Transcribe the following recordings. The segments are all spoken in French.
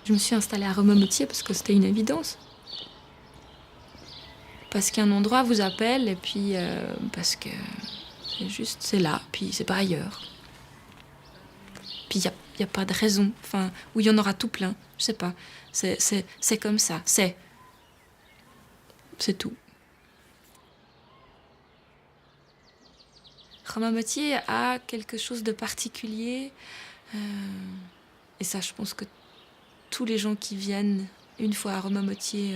Je me suis installée à Rommoutier parce que c'était une évidence. Parce qu'un endroit vous appelle et puis parce que c'est là, puis c'est pas ailleurs. Puis il y a pas de raison, enfin, où il y en aura tout plein, je sais pas. C'est comme ça, c'est tout. Rommoutier a quelque chose de particulier. Et ça, je pense que tous les gens qui viennent une fois à Rommoutier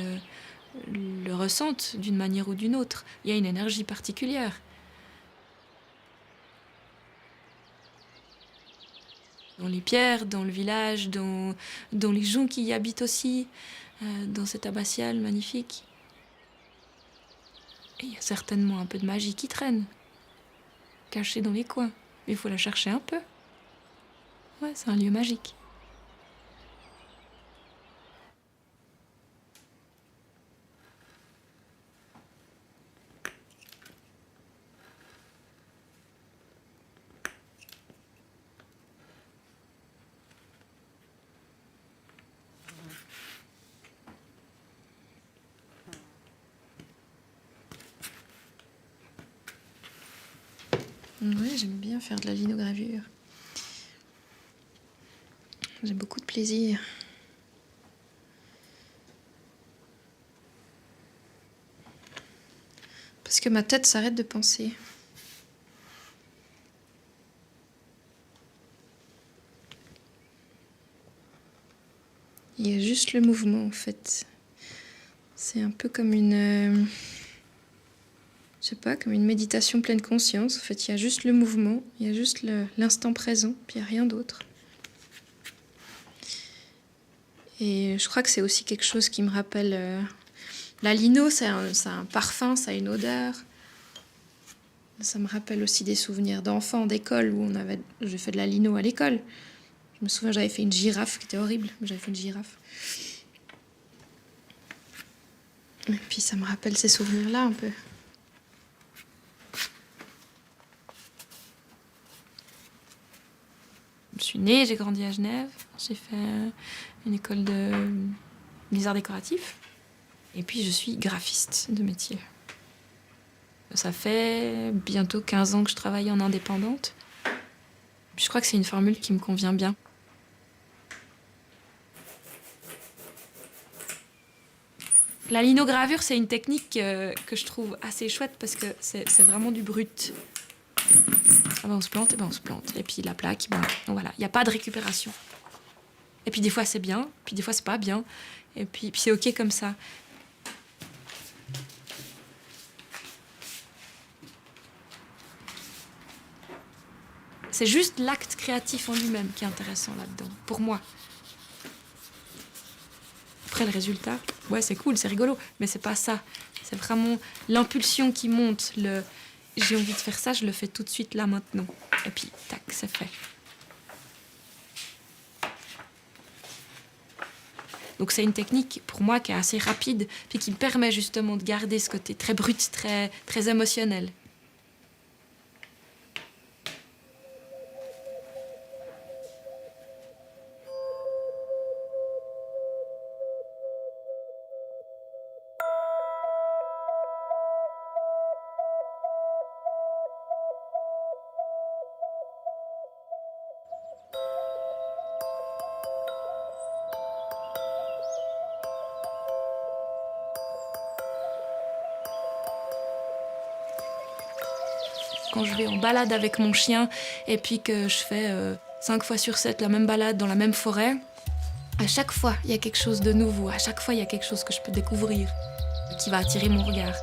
le ressentent d'une manière ou d'une autre. Il y a une énergie particulière. Dans les pierres, dans le village, dans les gens qui y habitent aussi, dans cette abbatiale magnifique. Et il y a certainement un peu de magie qui traîne, cachée dans les coins. Mais il faut la chercher un peu. Ouais, c'est un lieu magique. Oui, j'aime bien faire de la linogravure. J'ai beaucoup de plaisir. Parce que ma tête s'arrête de penser. Il y a juste le mouvement, en fait. C'est un peu comme une... je sais pas, comme une méditation pleine conscience. En fait, il y a juste le mouvement, il y a juste l'instant présent, puis il n'y a rien d'autre. Et je crois que c'est aussi quelque chose qui me rappelle... la lino, ça a un parfum, ça a une odeur. Ça me rappelle aussi des souvenirs d'enfants, d'école, où j'ai fait de la lino à l'école. Je me souviens, j'avais fait une girafe qui était horrible, mais j'avais fait une girafe. Et puis ça me rappelle ces souvenirs-là un peu. Je suis née, j'ai grandi à Genève. J'ai fait une école des arts décoratifs. Et puis je suis graphiste de métier. Ça fait bientôt 15 ans que je travaille en indépendante. Je crois que c'est une formule qui me convient bien. La linogravure, c'est une technique que je trouve assez chouette parce que c'est vraiment du brut. Ah ben on se plante, et ben on se plante. Et puis la plaque, ben voilà, il n'y a pas de récupération. Et puis des fois c'est bien, puis des fois c'est pas bien. Et puis c'est ok comme ça. C'est juste l'acte créatif en lui-même qui est intéressant là-dedans, pour moi. Après, le résultat, ouais, c'est cool, c'est rigolo, mais c'est pas ça. C'est vraiment l'impulsion qui monte, j'ai envie de faire ça, je le fais tout de suite, là, maintenant. Et puis, tac, c'est fait. Donc c'est une technique, pour moi, qui est assez rapide, puis qui me permet justement de garder ce côté très brut, très émotionnel. Quand je vais en balade avec mon chien et puis que je fais 5 fois sur 7 la même balade dans la même forêt, à chaque fois, il y a quelque chose de nouveau. À chaque fois, il y a quelque chose que je peux découvrir qui va attirer mon regard.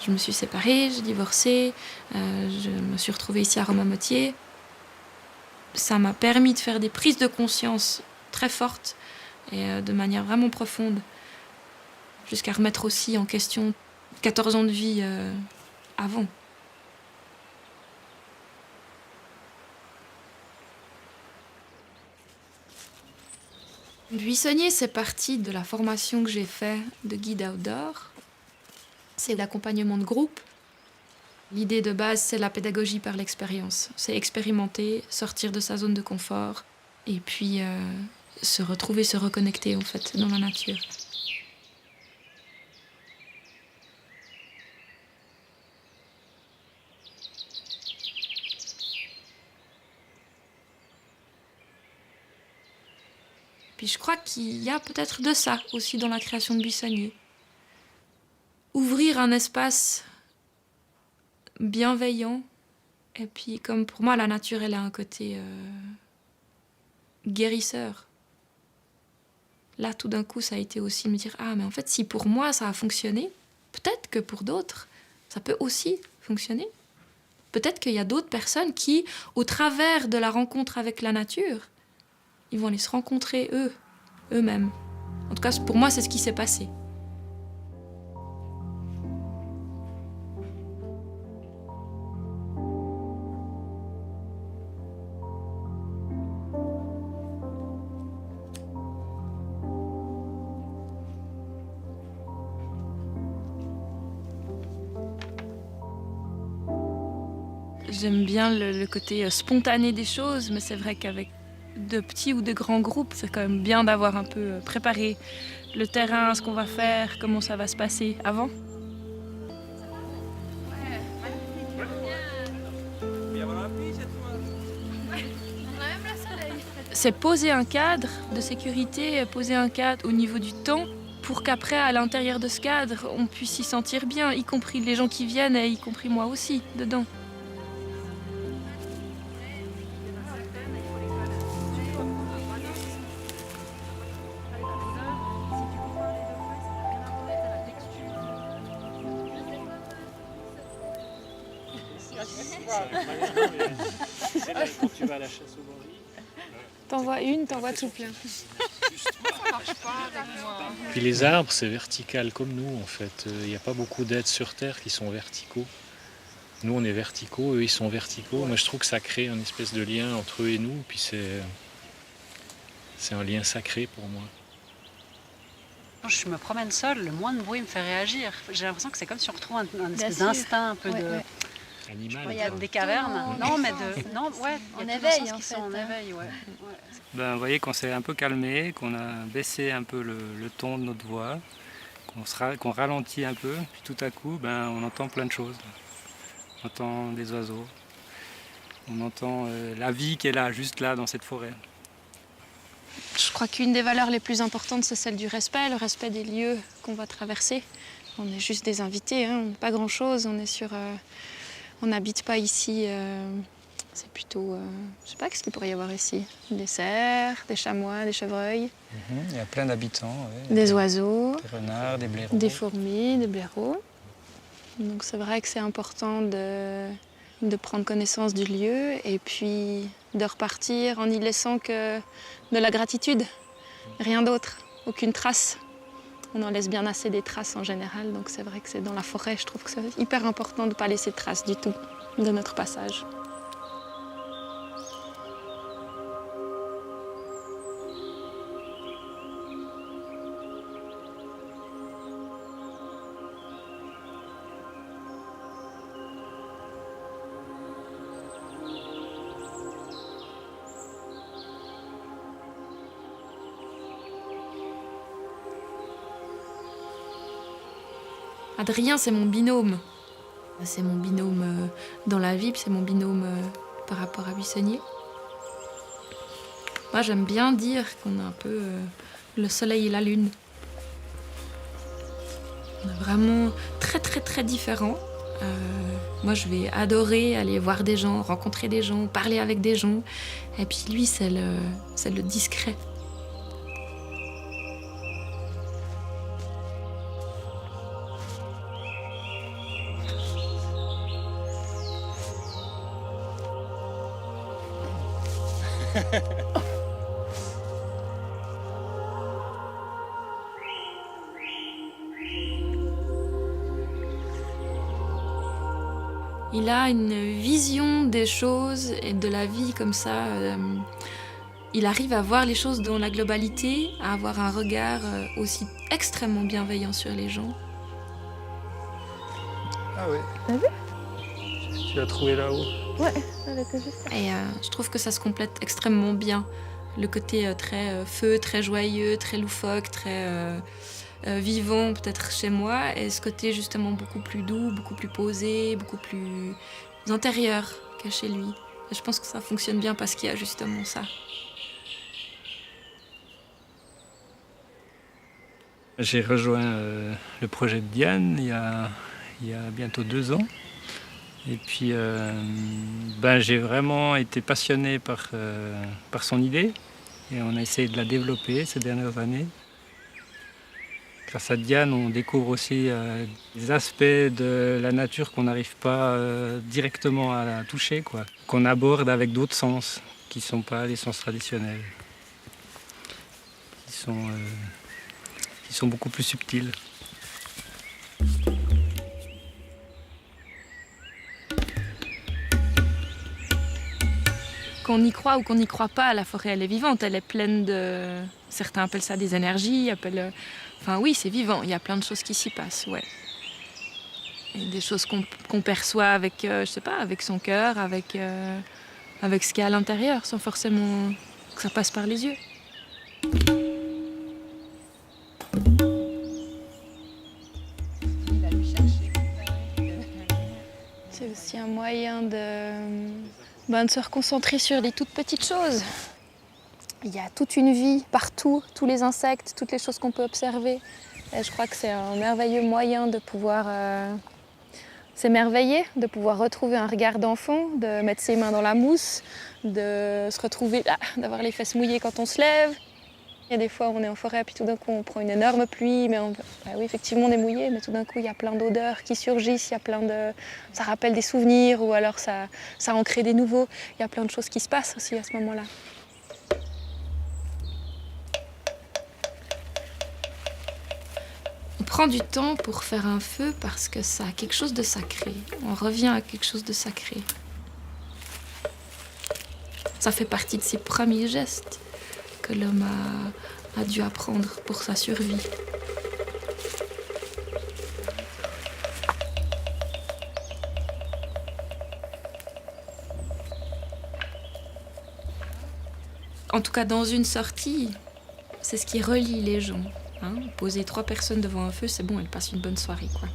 Je me suis séparée, j'ai divorcé, je me suis retrouvée ici à Rommoutier. Ça m'a permis de faire des prises de conscience très fortes et de manière vraiment profonde, jusqu'à remettre aussi en question 14 ans de vie avant. Buissonnier, c'est parti de la formation que j'ai faite de guide outdoor. C'est l'accompagnement de groupe. L'idée de base, c'est la pédagogie par l'expérience. C'est expérimenter, sortir de sa zone de confort et puis se retrouver, se reconnecter en fait dans la nature. Puis je crois qu'il y a peut-être de ça aussi dans la création de Buissonnier. Ouvrir un espace bienveillant. Et puis comme pour moi, la nature, elle a un côté guérisseur. Là, tout d'un coup, ça a été aussi me dire « Ah, mais en fait, si pour moi, ça a fonctionné, peut-être que pour d'autres, ça peut aussi fonctionner. Peut-être qu'il y a d'autres personnes qui, au travers de la rencontre avec la nature, ils vont aller se rencontrer eux-mêmes. En tout cas, pour moi, c'est ce qui s'est passé. J'aime bien le côté spontané des choses, mais c'est vrai qu'avec de petits ou de grands groupes, c'est quand même bien d'avoir un peu préparé le terrain, ce qu'on va faire, comment ça va se passer avant. C'est poser un cadre de sécurité, poser un cadre au niveau du temps, pour qu'après, à l'intérieur de ce cadre, on puisse s'y sentir bien, y compris les gens qui viennent et y compris moi aussi, dedans. C'est là quand tu vas à la chasse au gorille. T'en vois une, t'en vois tout plein. Puis les arbres, c'est vertical comme nous en fait. Il n'y a pas beaucoup d'êtres sur Terre qui sont verticaux. Nous, on est verticaux, eux, ils sont verticaux. Moi, je trouve que ça crée une espèce de lien entre eux et nous. Puis c'est un lien sacré pour moi. Quand je me promène seule, le moins de bruit me fait réagir. J'ai l'impression que c'est comme si on retrouve un espèce d'instinct un peu de... Animal. Il y a des cavernes. Non, mais de... Non, ouais, en il y a éveil, tous les sens en qui fait. sont en éveil, ouais. Ben, vous voyez qu'on s'est un peu calmé, qu'on a baissé un peu le ton de notre voix, qu'on ralentit un peu, puis tout à coup, ben, on entend plein de choses. On entend des oiseaux, on entend la vie qui est là, juste là, dans cette forêt. Je crois qu'une des valeurs les plus importantes, c'est celle du respect, le respect des lieux qu'on va traverser. On est juste des invités, hein, on n'est pas grand-chose, on est sur... on n'habite pas ici, c'est plutôt... je sais pas qu'est-ce qu'il pourrait y avoir ici. Des cerfs, des chamois, des chevreuils. Il y a plein d'habitants. Ouais. Des oiseaux. Des renards, des blaireaux. Des fourmis, des blaireaux. Donc c'est vrai que c'est important de prendre connaissance du lieu et puis de repartir en y laissant que de la gratitude. Rien d'autre, aucune trace. On en laisse bien assez des traces en général, donc c'est vrai que c'est dans la forêt, je trouve que c'est hyper important de ne pas laisser de traces du tout de notre passage. Adrien, c'est mon binôme. C'est mon binôme dans la vie, puis c'est mon binôme par rapport à Buissonnier. Moi, j'aime bien dire qu'on a un peu le soleil et la lune. On est vraiment très, très, très différents. Moi, je vais adorer aller voir des gens, rencontrer des gens, parler avec des gens. Et puis lui, c'est le discret. Il a une vision des choses et de la vie comme ça, il arrive à voir les choses dans la globalité, à avoir un regard aussi extrêmement bienveillant sur les gens. Ah oui. T'as vu? Tu l'as trouvé là-haut. Ouais, elle était juste là. Et je trouve que ça se complète extrêmement bien. Le côté très feu, très joyeux, très loufoque, très vivant peut-être chez moi, et ce côté justement beaucoup plus doux, beaucoup plus posé, beaucoup plus intérieur que chez lui. Et je pense que ça fonctionne bien parce qu'il y a justement ça. J'ai rejoint le projet de Diane il y a bientôt 2 ans. Et puis j'ai vraiment été passionné par son idée. Et on a essayé de la développer ces dernières années. Grâce à Diane, on découvre aussi des aspects de la nature qu'on n'arrive pas directement à toucher, quoi. Qu'on aborde avec d'autres sens, qui ne sont pas les sens traditionnels. Qui sont beaucoup plus subtils. Qu'on y croit ou qu'on n'y croit pas, la forêt elle est vivante, elle est pleine de... Certains appellent ça des énergies, Enfin oui, c'est vivant, il y a plein de choses qui s'y passent, ouais. Et des choses qu'on perçoit avec, je sais pas, avec son cœur, avec ce qu'il y a à l'intérieur, sans forcément que ça passe par les yeux. C'est aussi un moyen de se reconcentrer sur les toutes petites choses. Il y a toute une vie partout, tous les insectes, toutes les choses qu'on peut observer. Et je crois que c'est un merveilleux moyen de pouvoir s'émerveiller, de pouvoir retrouver un regard d'enfant, de mettre ses mains dans la mousse, de se retrouver là, d'avoir les fesses mouillées quand on se lève. Il y a des fois où on est en forêt, puis tout d'un coup on prend une énorme pluie, mais oui, effectivement on est mouillé, mais tout d'un coup il y a plein d'odeurs qui surgissent, il y a ça rappelle des souvenirs, ou alors ça en crée des nouveaux. Il y a plein de choses qui se passent aussi à ce moment-là. On prend du temps pour faire un feu parce que ça a quelque chose de sacré. On revient à quelque chose de sacré. Ça fait partie de ses premiers gestes que l'homme a dû apprendre pour sa survie. En tout cas, dans une sortie, c'est ce qui relie les gens. Hein, poser 3 personnes devant un feu, c'est bon, elles passent une bonne soirée, quoi.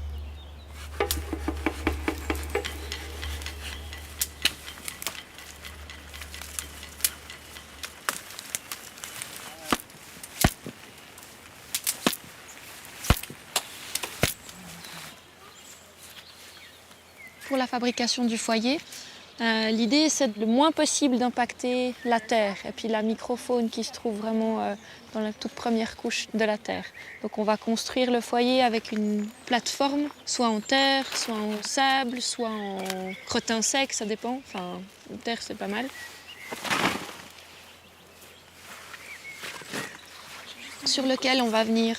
Pour la fabrication du foyer, l'idée c'est le moins possible d'impacter la terre et puis la microfaune qui se trouve vraiment dans la toute première couche de la terre. Donc on va construire le foyer avec une plateforme, soit en terre, soit en sable, soit en crottin sec, ça dépend. Enfin, en terre c'est pas mal. Sur lequel on va venir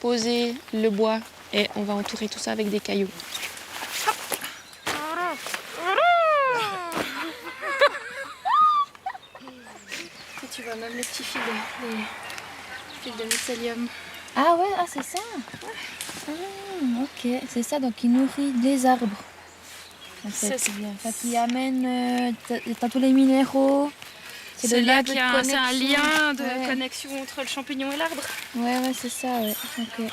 poser le bois et on va entourer tout ça avec des cailloux. Tu vois même les petits fils, les fils de mycélium. Ah ouais, ah c'est ça. Ah, ok, c'est ça, donc il nourrit les arbres. En fait, C'est bien. Fait qu'il amène, t'as tous les minéraux. C'est là qu'il y a c'est un lien de ouais. connexion entre le champignon et l'arbre. Ouais, c'est ça, ouais. Ok. Ouais,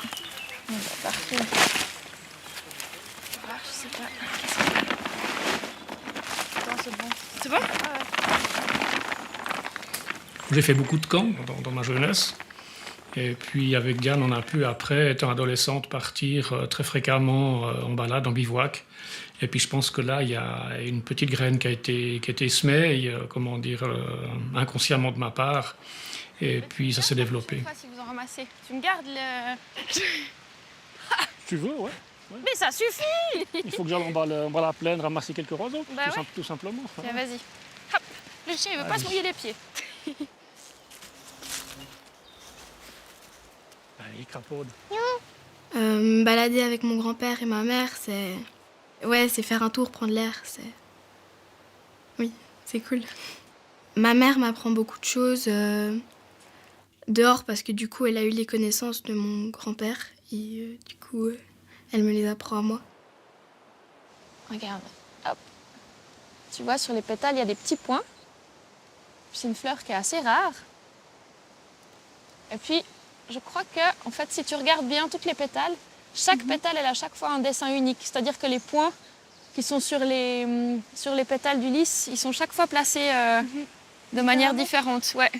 parfait. Ah, je sais pas. Attends, c'est bon. C'est bon? J'ai fait beaucoup de camps dans ma jeunesse. Et puis avec Diane, on a pu, après, étant adolescente, partir très fréquemment en balade, en bivouac. Et puis je pense que là, il y a une petite graine qui a été semée, inconsciemment de ma part. Et puis ça s'est développé. Si vous en ramassez, tu me gardes le... Tu veux, ouais. Mais ça suffit! Il faut que j'aille en bas la plaine, ramasser quelques roseaux, Bah ouais. tout simplement. Tiens, vas-y. Hop! Le chien, il veut pas se mouiller les pieds. Allez, crapaude. Balader avec mon grand-père et ma mère, c'est faire un tour, prendre l'air, oui, c'est cool. Ma mère m'apprend beaucoup de choses dehors parce que du coup, elle a eu les connaissances de mon grand-père et du coup, elle me les apprend à moi. Regarde, hop. Tu vois, sur les pétales, il y a des petits points. C'est une fleur qui est assez rare. Et puis, je crois que, en fait, si tu regardes bien toutes les pétales, chaque pétale, elle a chaque fois un dessin unique. C'est-à-dire que les points qui sont sur les pétales du lys, ils sont chaque fois placés de manière différente. Ouais.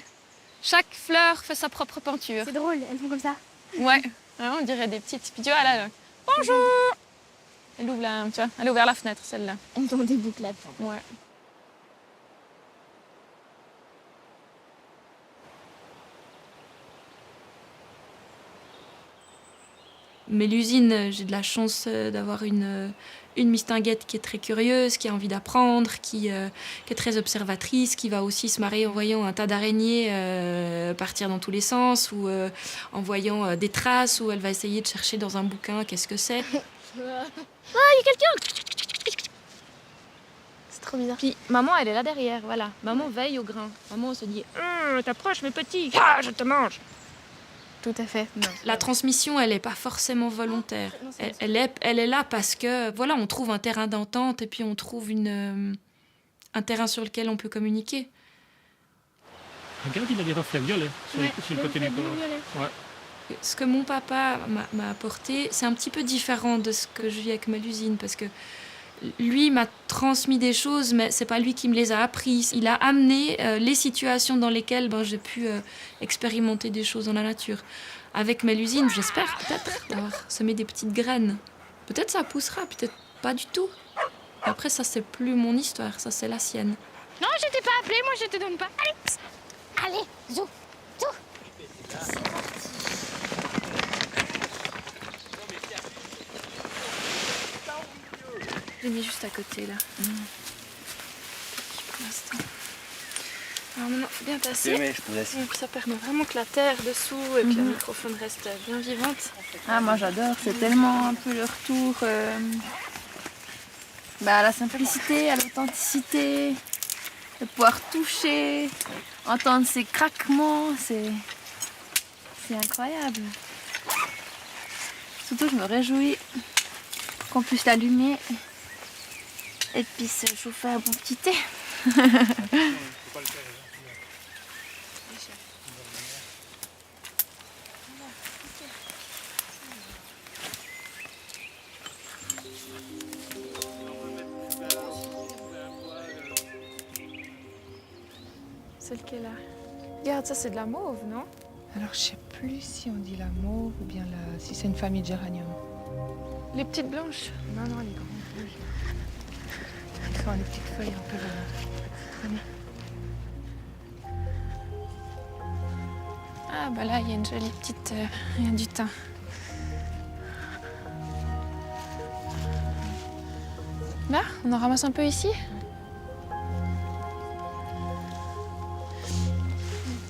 Chaque fleur fait sa propre peinture. C'est drôle, elles font comme ça. Ouais, on dirait des petites. Puis tu vois, là, bonjour. Elle ouvre tu vois, elle a ouvert la fenêtre, celle-là. Elles ont des bouclettes. Ouais. Mélusine, j'ai de la chance d'avoir une mistinguette qui est très curieuse, qui a envie d'apprendre, qui est très observatrice, qui va aussi se marrer en voyant un tas d'araignées partir dans tous les sens, ou en voyant des traces, où elle va essayer de chercher dans un bouquin qu'est-ce que c'est. Ah, il y a quelqu'un! C'est trop bizarre. Puis maman, elle est là derrière, voilà. Maman veille au grain. Maman se dit « T'approches mes petits, ah, je te mange !» Tout à fait. Non. La transmission, elle n'est pas forcément volontaire. Elle est là parce que, voilà, on trouve un terrain d'entente et puis on trouve un terrain sur lequel on peut communiquer. Regarde, il a des reflets violets sur le côté du corps. Ouais. Ce que mon papa m'a apporté, c'est un petit peu différent de ce que je vis avec Mélusine, parce que lui m'a transmis des choses, mais c'est pas lui qui me les a apprises. Il a amené les situations dans lesquelles j'ai pu expérimenter des choses dans la nature. Avec Mélusine, j'espère peut-être d'avoir semé des petites graines. Peut-être ça poussera, peut-être pas du tout. Après, ça, c'est plus mon histoire, ça, c'est la sienne. Non, je t'ai pas appelé, moi je te donne pas. Allez, Allez, zou, zou. J'ai mis juste à côté, là. Pour l'instant. Alors maintenant, bien tasser. Donc ça permet vraiment que la terre dessous et puis le microphone reste bien vivante. Ah, moi j'adore, c'est tellement un peu le retour à la simplicité, à l'authenticité, de pouvoir toucher, entendre ces craquements, c'est incroyable. Surtout, je me réjouis qu'on puisse l'allumer et puis se chauffer un bon petit thé. Celle qui est là. Regarde, ça c'est de la mauve, non? Alors je sais plus si on dit la mauve ou bien si c'est une famille de géranium. Les petites blanches? Non, les grandes rouges. Qui sont des petites feuilles un peu traînées. Ah bah là, il y a une jolie petite... il y a du thym. Là, on en ramasse un peu ici?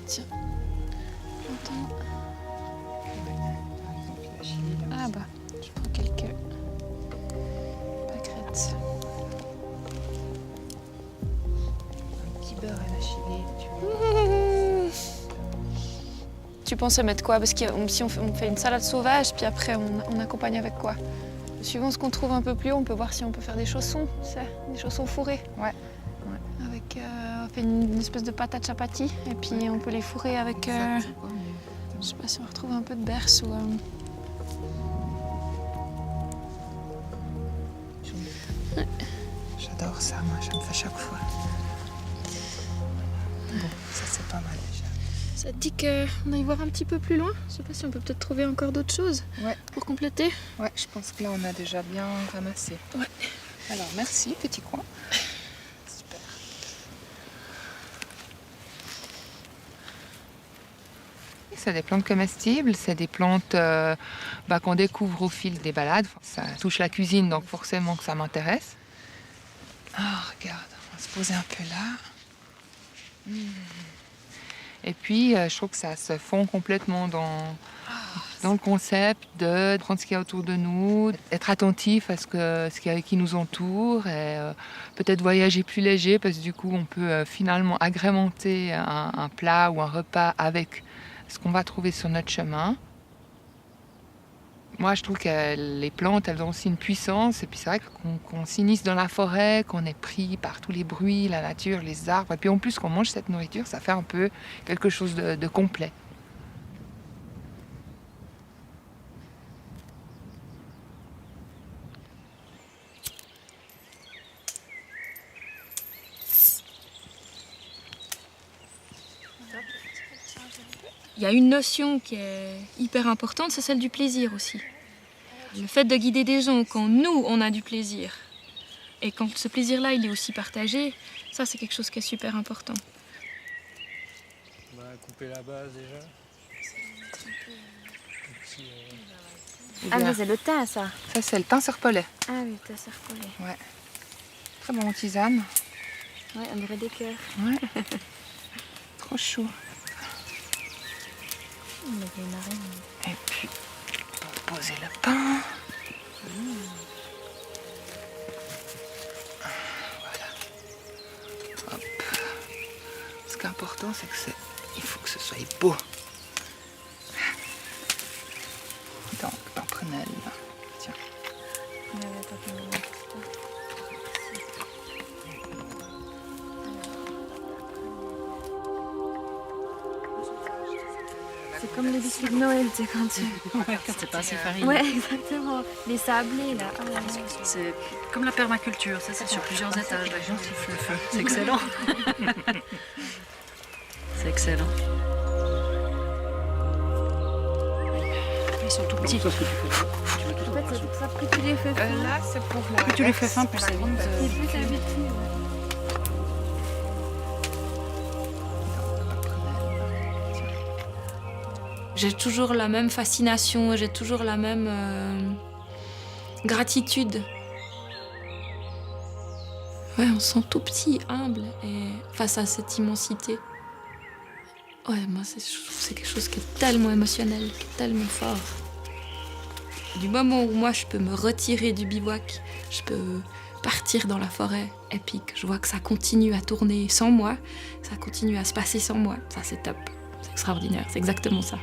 Tiens. J'entends. Ah bah, je prends quelques pâquerettes. Un petit beurre à la chili, tu vois. Tu pensais mettre quoi? Parce que si on fait une salade sauvage, puis après on accompagne avec quoi? Suivant ce qu'on trouve un peu plus haut, on peut voir si on peut faire des chaussons, tu sais, des chaussons fourrés. Ouais. Avec, on fait une espèce de pâte à chapati, et puis on peut les fourrer avec, je sais pas si on retrouve un peu de berce ou... J'adore ça, moi, je me fais chaque fois. Bon, ça c'est pas mal déjà. Ça te dit qu'on aille voir un petit peu plus loin? Je sais pas si on peut peut-être trouver encore d'autres choses pour compléter. Ouais, je pense que là on a déjà bien ramassé. Ouais. Alors merci, petit coin. Super. C'est des plantes comestibles, c'est des plantes qu'on découvre au fil des balades. Ça touche la cuisine, donc forcément que ça m'intéresse. Ah, regarde, on va se poser un peu là. Et puis, je trouve que ça se fond complètement dans dans le concept de prendre ce qu'il y a autour de nous, être attentif à ce qui nous entoure et peut-être voyager plus léger parce que du coup on peut finalement agrémenter un plat ou un repas avec ce qu'on va trouver sur notre chemin. Moi, je trouve que les plantes, elles ont aussi une puissance. Et puis c'est vrai qu'on s'initie dans la forêt, qu'on est pris par tous les bruits, la nature, les arbres. Et puis en plus, qu'on mange cette nourriture, ça fait un peu quelque chose de complet. Il y a une notion qui est hyper importante, c'est celle du plaisir aussi. Le fait de guider des gens quand nous, on a du plaisir, et quand ce plaisir-là, il est aussi partagé, ça, c'est quelque chose qui est super important. On va couper la base déjà. Ah, mais c'est le thym, ça. Ça, c'est le thym serpolet. Ah oui, le thym serpolet. Ouais. Très bon en tisane. Ouais, on dirait des cœurs. Ouais. Trop chaud. Et puis, on va poser le pain. Voilà. Hop. Ce qui est important, c'est que il faut que ce soit beau. Donc, t'en prenais là. Tiens. C'est comme les biscuits de Noël, tu sais, quand tu... Ouais, quand c'est pas assez fariné. Ouais, exactement. Les sablés, là. Oh, là, là. C'est comme la permaculture, ça c'est sur plusieurs étages, la gens soufflent le feu. C'est excellent. C'est excellent. Ils sont tout petits. En fait, c'est pour ça, plus tu les fais fins, Là, c'est pour la... Plus tu les fais fins, plus c'est vite. et plus ça vite cuire. J'ai toujours la même fascination, j'ai toujours la même gratitude. Ouais, on se sent tout petit, humble, et face à cette immensité. Ouais, moi, je trouve que c'est quelque chose qui est tellement émotionnel, qui est tellement fort. Du moment où moi, je peux me retirer du bivouac, je peux partir dans la forêt, et puis que je vois que ça continue à tourner sans moi, ça continue à se passer sans moi, ça c'est top, c'est extraordinaire, c'est exactement ça.